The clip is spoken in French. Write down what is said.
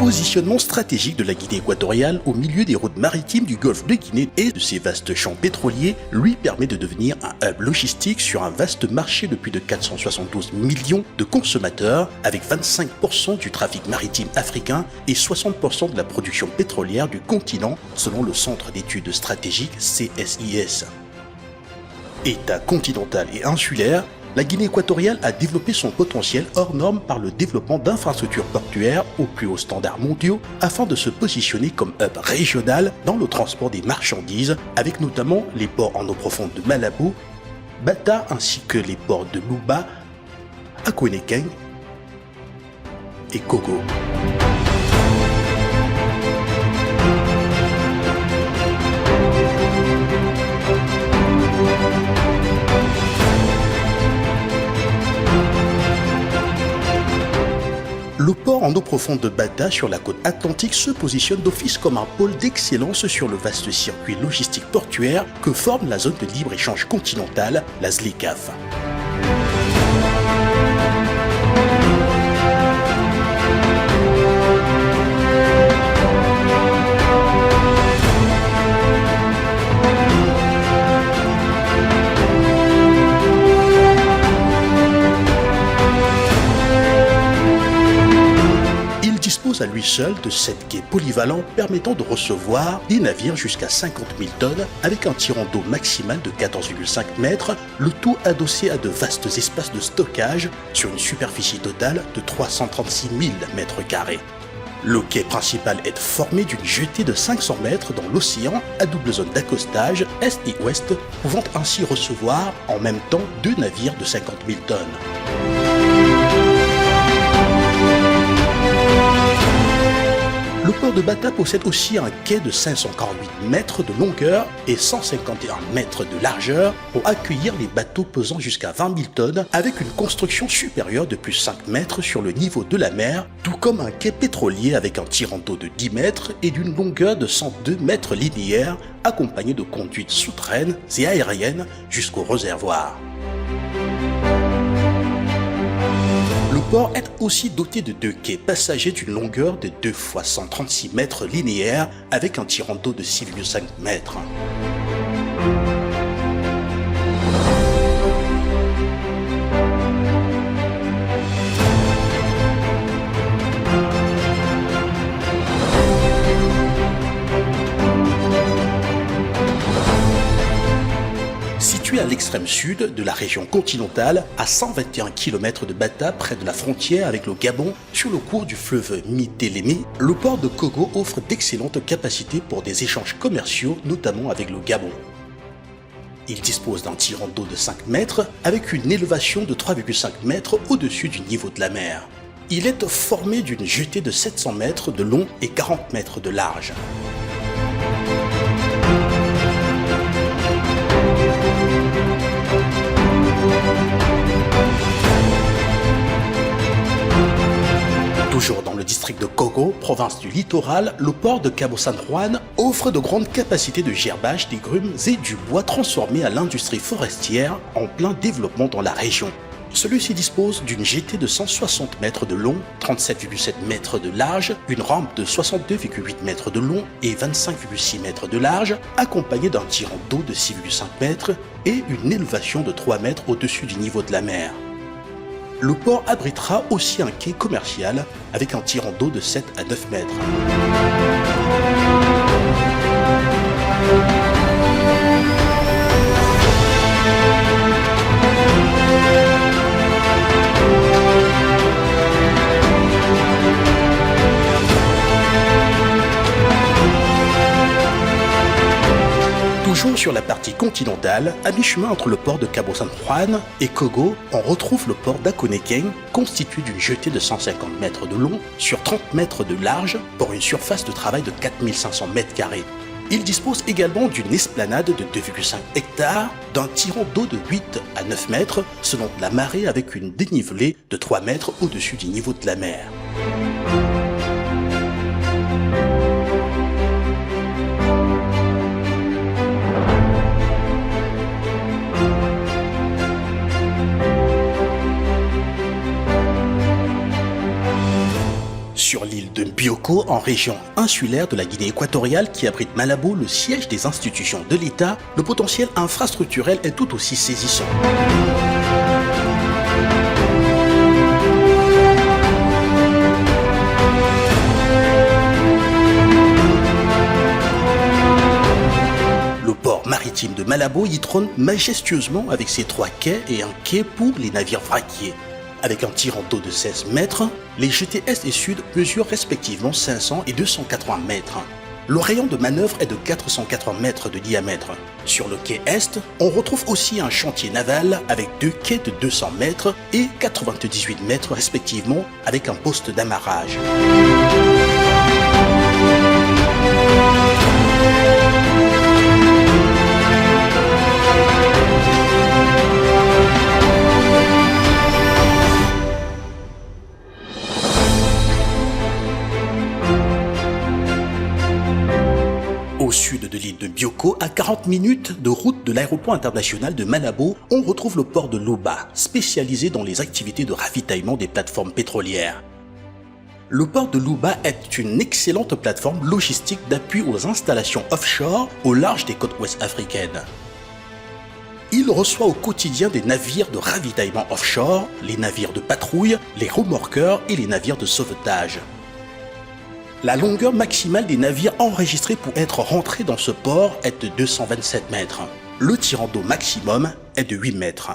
positionnement stratégique de la Guinée équatoriale au milieu des routes maritimes du golfe de Guinée et de ses vastes champs pétroliers lui permet de devenir un hub logistique sur un vaste marché de plus de 472 millions de consommateurs, avec 25% du trafic maritime africain et 60% de la production pétrolière du continent, selon le Centre d'études stratégiques CSIS. État continental et insulaire, la Guinée équatoriale a développé son potentiel hors norme par le développement d'infrastructures portuaires aux plus hauts standards mondiaux afin de se positionner comme hub régional dans le transport des marchandises, avec notamment les ports en eau profonde de Malabo, Bata ainsi que les ports de Luba, Akonekeng et Kogo. Le port en eau profonde de Bata sur la côte atlantique se positionne d'office comme un pôle d'excellence sur le vaste circuit logistique portuaire que forme la zone de libre-échange continentale, la ZLECAf. À lui seul de 7 quais polyvalents permettant de recevoir des navires jusqu'à 50 000 tonnes avec un tirant d'eau maximal de 14,5 mètres, le tout adossé à de vastes espaces de stockage sur une superficie totale de 336 000 mètres carrés. Le quai principal est formé d'une jetée de 500 mètres dans l'océan à double zone d'accostage est et ouest, pouvant ainsi recevoir en même temps 2 navires de 50 000 tonnes. Le port de Bata possède aussi un quai de 548 mètres de longueur et 151 mètres de largeur pour accueillir les bateaux pesant jusqu'à 20 000 tonnes avec une construction supérieure de plus 5 mètres sur le niveau de la mer, tout comme un quai pétrolier avec un tirant d'eau de 10 mètres et d'une longueur de 102 mètres linéaires accompagné de conduites souterraines et aériennes jusqu'au réservoir. Le port est aussi doté de 2 quais passagers d'une longueur de 2 fois 136 mètres linéaires avec un tirant d'eau de 6,5 mètres. Situé à l'extrême sud de la région continentale, à 121 km de Bata, près de la frontière avec le Gabon, sur le cours du fleuve Miteleme, le port de Kogo offre d'excellentes capacités pour des échanges commerciaux, notamment avec le Gabon. Il dispose d'un tirant d'eau de 5 mètres avec une élévation de 3,5 mètres au-dessus du niveau de la mer. Il est formé d'une jetée de 700 mètres de long et 40 mètres de large. Toujours dans le district de Kogo, province du littoral, le port de Cabo San Juan offre de grandes capacités de gerbage des grumes et du bois transformés à l'industrie forestière en plein développement dans la région. Celui-ci dispose d'une jetée de 160 mètres de long, 37,7 mètres de large, une rampe de 62,8 mètres de long et 25,6 mètres de large, accompagnée d'un tirant d'eau de 6,5 mètres et une élévation de 3 mètres au-dessus du niveau de la mer. Le port abritera aussi un quai commercial avec un tirant d'eau de 7 à 9 mètres. Toujours sur la partie continentale, à mi-chemin entre le port de Cabo San Juan et Kogo, on retrouve le port d'Akonekeng, constitué d'une jetée de 150 mètres de long sur 30 mètres de large pour une surface de travail de 4500 mètres carrés. Il dispose également d'une esplanade de 2,5 hectares, d'un tirant d'eau de 8 à 9 mètres selon la marée avec une dénivelée de 3 mètres au-dessus du niveau de la mer. sur l'île de Bioko, en région insulaire de la Guinée équatoriale qui abrite Malabo, le siège des institutions de l'État, le potentiel infrastructurel est tout aussi saisissant. Le port maritime de Malabo y trône majestueusement avec ses 3 quais et un quai pour les navires vraquiers. Avec un tirant d'eau de 16 mètres, les jetées est et sud mesurent respectivement 500 et 280 mètres. Le rayon de manœuvre est de 480 mètres de diamètre. Sur le quai est, on retrouve aussi un chantier naval avec 2 quais de 200 mètres et 98 mètres respectivement avec un poste d'amarrage. Au sud de l'île de Bioko, à 40 minutes de route de l'aéroport international de Malabo, on retrouve le port de Luba, spécialisé dans les activités de ravitaillement des plateformes pétrolières. Le port de Luba est une excellente plateforme logistique d'appui aux installations offshore au large des côtes ouest africaines. Il reçoit au quotidien des navires de ravitaillement offshore, les navires de patrouille, les remorqueurs et les navires de sauvetage. La longueur maximale des navires enregistrés pour être rentrés dans ce port est de 227 mètres. Le tirant d'eau maximum est de 8 mètres.